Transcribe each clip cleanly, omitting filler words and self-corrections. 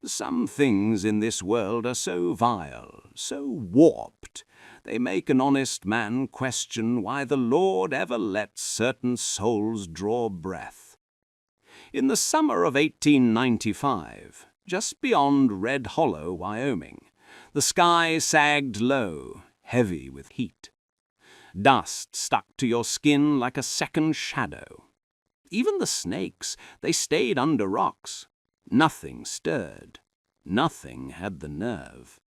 Some things in this world are so vile, so warped, they make an honest man question why the Lord ever lets certain souls draw breath. In the summer of 1895, just beyond Red Hollow, Wyoming, the sky sagged low, heavy with heat. Dust stuck to your skin like a second shadow. Even the snakes, they stayed under rocks. Nothing stirred. Nothing had the nerve.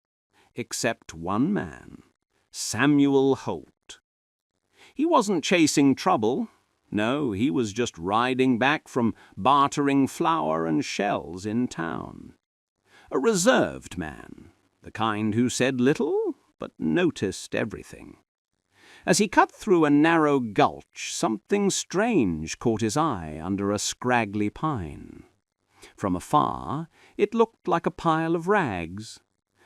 Except one man, Samuel Holt. He wasn't chasing trouble. No, he was just riding back from bartering flour and shells in town. A reserved man, the kind who said little but noticed everything. As he cut through a narrow gulch, something strange caught his eye under a scraggly pine. From afar, it looked like a pile of rags.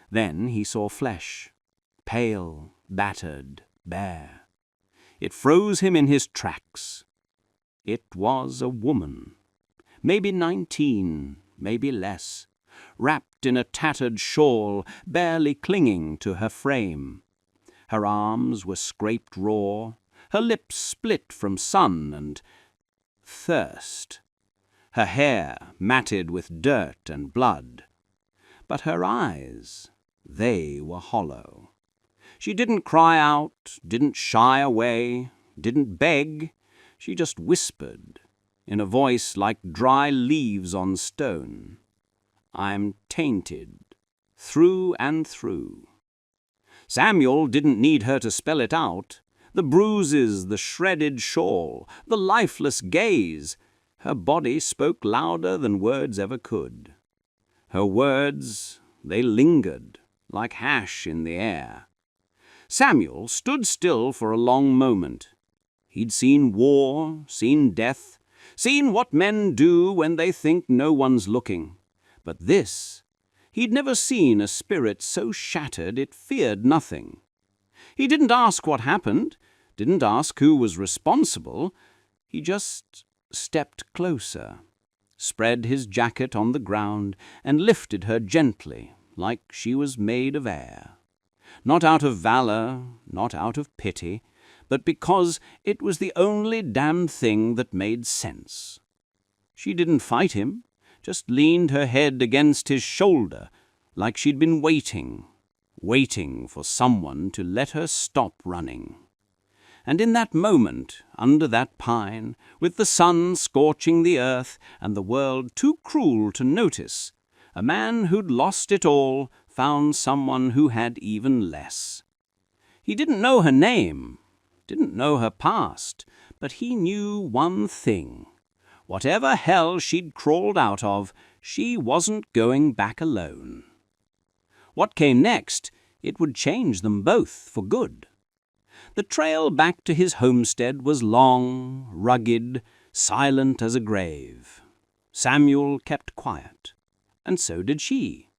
Then he saw flesh, pale, battered, bare. It froze him in his tracks. It was a woman, maybe 19, maybe less, wrapped in a tattered shawl, barely clinging to her frame. Her arms were scraped raw, her lips split from sun and thirst. Her hair matted with dirt and blood. But her eyes, they were hollow. She didn't cry out, didn't shy away, didn't beg. She just whispered, in a voice like dry leaves on stone, "I'm tainted, through and through." Samuel didn't need her to spell it out. The bruises, the shredded shawl, the lifeless gaze. Her body spoke louder than words ever could. Her words, they lingered, like hash in the air. Samuel stood still for a long moment. He'd seen war, seen death, seen what men do when they think no one's looking. But this, he'd never seen a spirit so shattered it feared nothing. He didn't ask what happened, didn't ask who was responsible. He just stepped closer, spread his jacket on the ground, and lifted her gently, like she was made of air. Not out of valor, not out of pity, but because it was the only damned thing that made sense. She didn't fight him, just leaned her head against his shoulder, like she'd been waiting for someone to let her stop running. And in that moment, under that pine, with the sun scorching the earth and the world too cruel to notice, a man who'd lost it all found someone who had even less. He didn't know her name, didn't know her past, but he knew one thing. Whatever hell she'd crawled out of, she wasn't going back alone. What came next, it would change them both for good. The trail back to his homestead was long, rugged, silent as a grave. Samuel kept quiet, and so did she.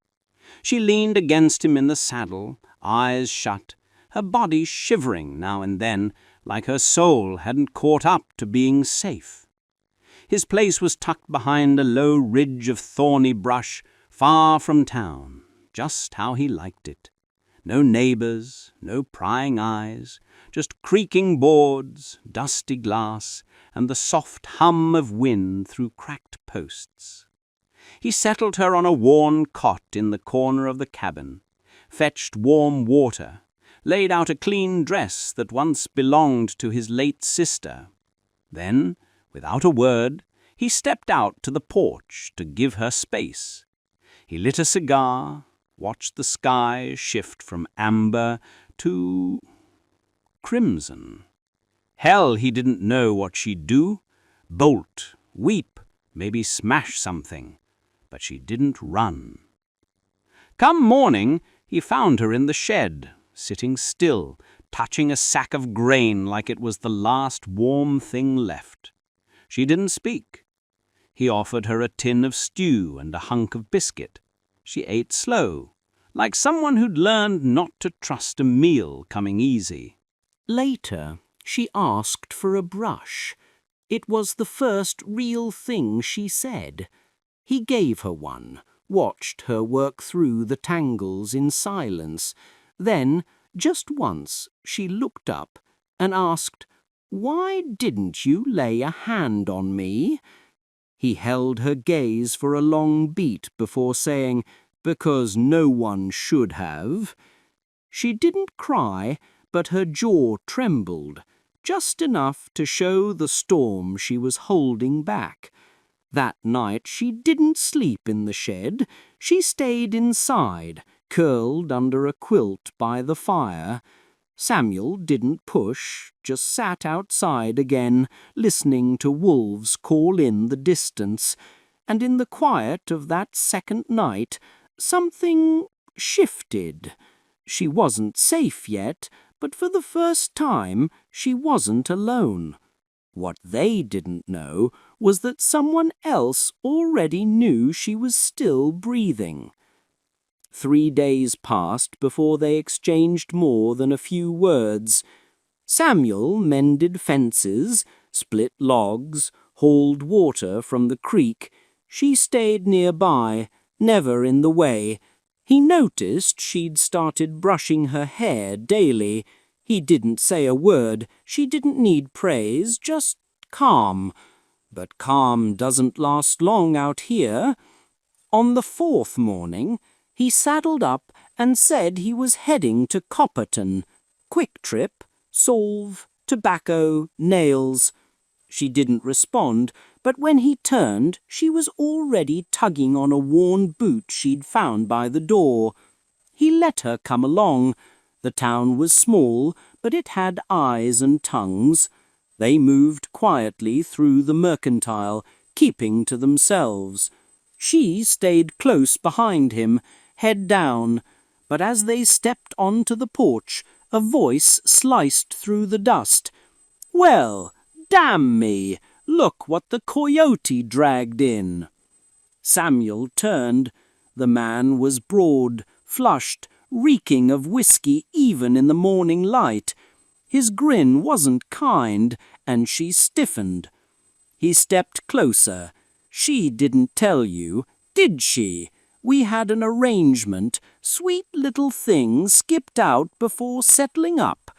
She leaned against him in the saddle, eyes shut, her body shivering now and then, like her soul hadn't caught up to being safe. His place was tucked behind a low ridge of thorny brush, far from town, just how he liked it. No neighbors, no prying eyes, just creaking boards, dusty glass, and the soft hum of wind through cracked posts. He settled her on a worn cot in the corner of the cabin, fetched warm water, laid out a clean dress that once belonged to his late sister. Then, without a word, he stepped out to the porch to give her space. He lit a cigar, watched the sky shift from amber to crimson. Hell, he didn't know what she'd do. Bolt, weep, maybe smash something. But she didn't run. Come morning, he found her in the shed, sitting still, touching a sack of grain like it was the last warm thing left. She didn't speak. He offered her a tin of stew and a hunk of biscuit. She ate slow, like someone who'd learned not to trust a meal coming easy. Later, she asked for a brush. It was the first real thing she said. He gave her one, watched her work through the tangles in silence. Then, just once, she looked up and asked, "Why didn't you lay a hand on me?" He held her gaze for a long beat before saying, "Because no one should have." She didn't cry, but her jaw trembled, just enough to show the storm she was holding back. That night she didn't sleep in the shed. She stayed inside, curled under a quilt by the fire. Samuel didn't push, just sat outside again, listening to wolves call in the distance. And in the quiet of that second night, something shifted. She wasn't safe yet, but for the first time she wasn't alone. What they didn't know was that someone else already knew she was still breathing. 3 days passed before they exchanged more than a few words. Samuel mended fences, split logs, hauled water from the creek. She stayed nearby, never in the way. He noticed she'd started brushing her hair daily. He didn't say a word. She didn't need praise, just calm. But calm doesn't last long out here. On the 4th morning, he saddled up and said he was heading to Copperton. Quick trip, solve, tobacco, nails. She didn't respond, but when he turned, she was already tugging on a worn boot she'd found by the door. He let her come along. The town was small, but it had eyes and tongues. They moved quietly through the mercantile, keeping to themselves. She stayed close behind him, head down, but as they stepped onto the porch, a voice sliced through the dust. "Well, damn me! Look what the coyote dragged in." Samuel turned. The man was broad, flushed, reeking of whiskey even in the morning light. His grin wasn't kind, and she stiffened. He stepped closer. "She didn't tell you, did she? We had an arrangement. Sweet little thing skipped out before settling up."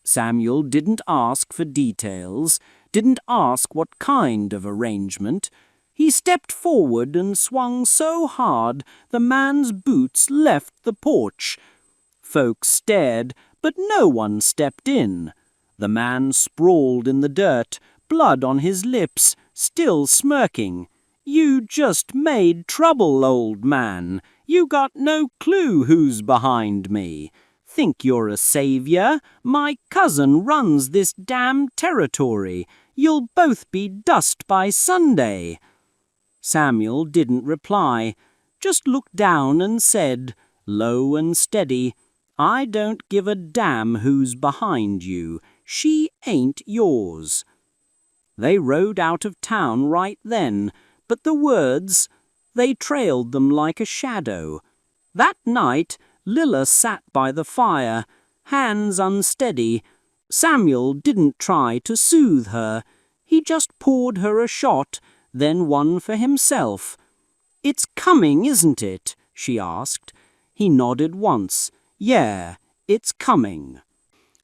Samuel didn't ask for details, didn't ask what kind of arrangement. He stepped forward and swung so hard the man's boots left the porch. Folks stared, but no one stepped in. The man sprawled in the dirt, blood on his lips, still smirking. "You just made trouble, old man. You got no clue who's behind me. Think you're a savior? My cousin runs this damn territory. You'll both be dust by Sunday." Samuel didn't reply, just looked down and said, low and steady, "I don't give a damn who's behind you. She ain't yours." They rode out of town right then, but the words, they trailed them like a shadow. That night, Lilla sat by the fire, hands unsteady. Samuel didn't try to soothe her. He just poured her a shot, then one for himself. "It's coming, isn't it?" she asked. He nodded once. "Yeah, it's coming."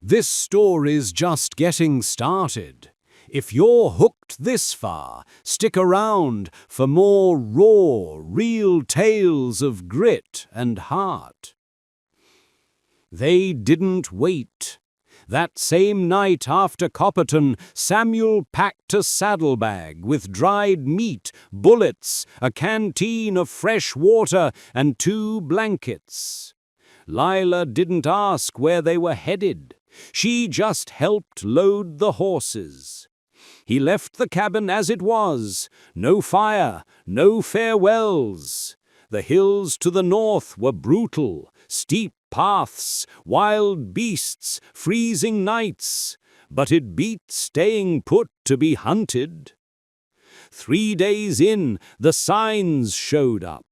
This story's just getting started. If you're hooked this far, stick around for more raw, real tales of grit and heart. They didn't wait. That same night after Copperton, Samuel packed a saddlebag with dried meat, bullets, a canteen of fresh water, and 2 blankets. Lila didn't ask where they were headed. She just helped load the horses. He left the cabin as it was. No fire, no farewells. The hills to the north were brutal, steep paths, wild beasts, freezing nights. But it beat staying put to be hunted. 3 days in, the signs showed up.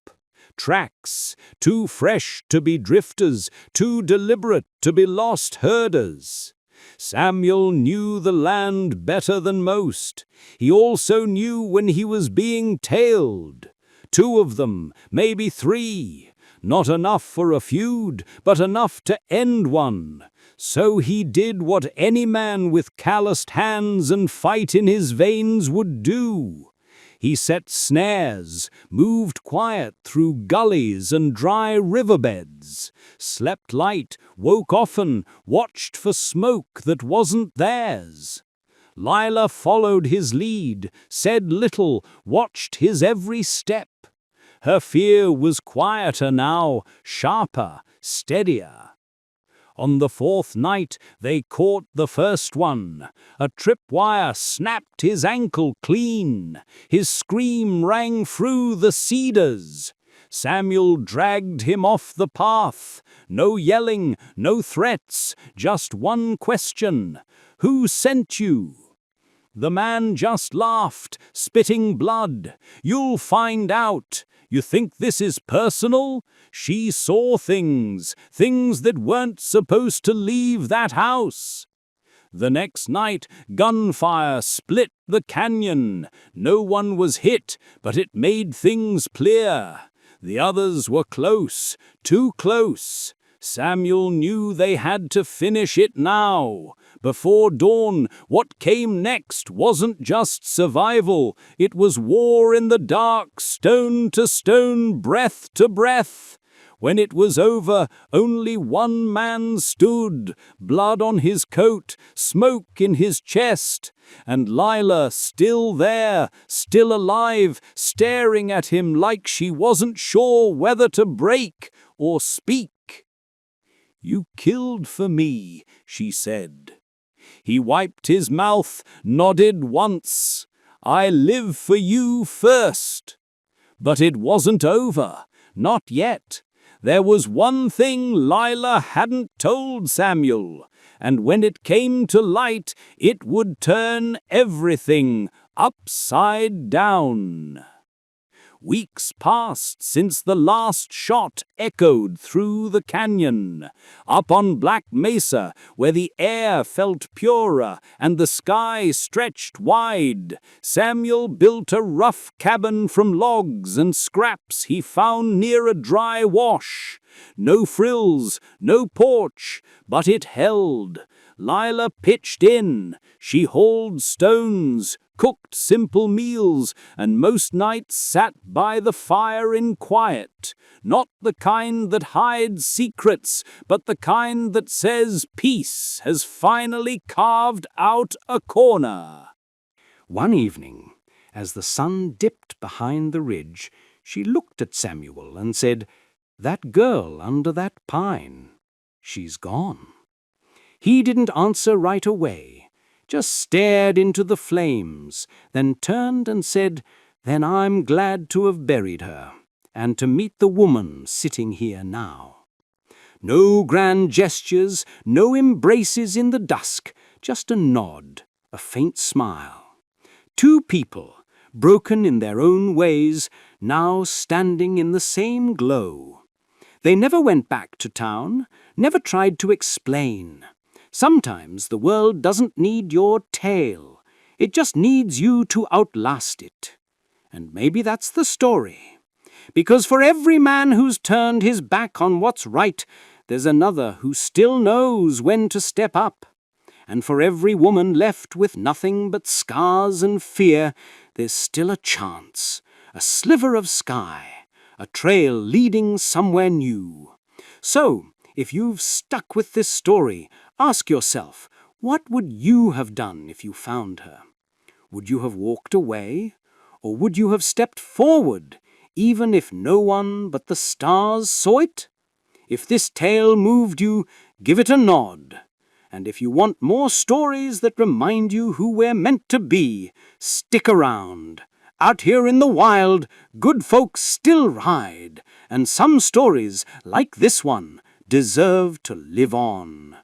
Tracks, too fresh to be drifters, too deliberate to be lost herders. Samuel knew the land better than most. He also knew when he was being tailed. 2 of them, maybe 3. Not enough for a feud, but enough to end one. So he did what any man with calloused hands and fight in his veins would do. He set snares, moved quiet through gullies and dry riverbeds, slept light, woke often, watched for smoke that wasn't theirs. Lila followed his lead, said little, watched his every step. Her fear was quieter now, sharper, steadier. On the 4th night, they caught the first one. A tripwire snapped his ankle clean. His scream rang through the cedars. Samuel dragged him off the path. No yelling, no threats, just one question. Who sent you? The man just laughed, spitting blood. You'll find out. You think this is personal? She saw things that weren't supposed to leave that house. The next night, gunfire split the canyon. No one was hit, but it made things clear. The others were close, too close. Samuel knew they had to finish it now. Before dawn, what came next wasn't just survival. It was war in the dark, stone to stone, breath to breath. When it was over, only one man stood, blood on his coat, smoke in his chest, and Lila still there, still alive, staring at him like she wasn't sure whether to break or speak. "You killed for me," she said. He wiped his mouth, nodded once. "I live for you first." But it wasn't over, not yet. There was one thing Lila hadn't told Samuel, and when it came to light, it would turn everything upside down. Weeks passed since the last shot echoed through the canyon. Up on Black Mesa, where the air felt purer and the sky stretched wide, Samuel built a rough cabin from logs and scraps he found near a dry wash. No frills, no porch, but it held. Lila pitched in. She hauled stones, cooked simple meals, and most nights sat by the fire in quiet. Not the kind that hides secrets, but the kind that says peace has finally carved out a corner. One evening, as the sun dipped behind the ridge, she looked at Samuel and said, "That girl under that pine, she's gone." He didn't answer right away, just stared into the flames, then turned and said, "Then I'm glad to have buried her, and to meet the woman sitting here now." No grand gestures, no embraces in the dusk, just a nod, a faint smile. 2 people, broken in their own ways, now standing in the same glow. They never went back to town, never tried to explain. Sometimes the world doesn't need your tale. It just needs you to outlast it. And maybe that's the story. Because for every man who's turned his back on what's right, there's another who still knows when to step up. And for every woman left with nothing but scars and fear, there's still a chance, a sliver of sky, a trail leading somewhere new. So, if you've stuck with this story, ask yourself, what would you have done if you found her? Would you have walked away? Or would you have stepped forward, even if no one but the stars saw it? If this tale moved you, give it a nod. And if you want more stories that remind you who we're meant to be, stick around. Out here in the wild, good folks still ride, and some stories, like this one, deserve to live on.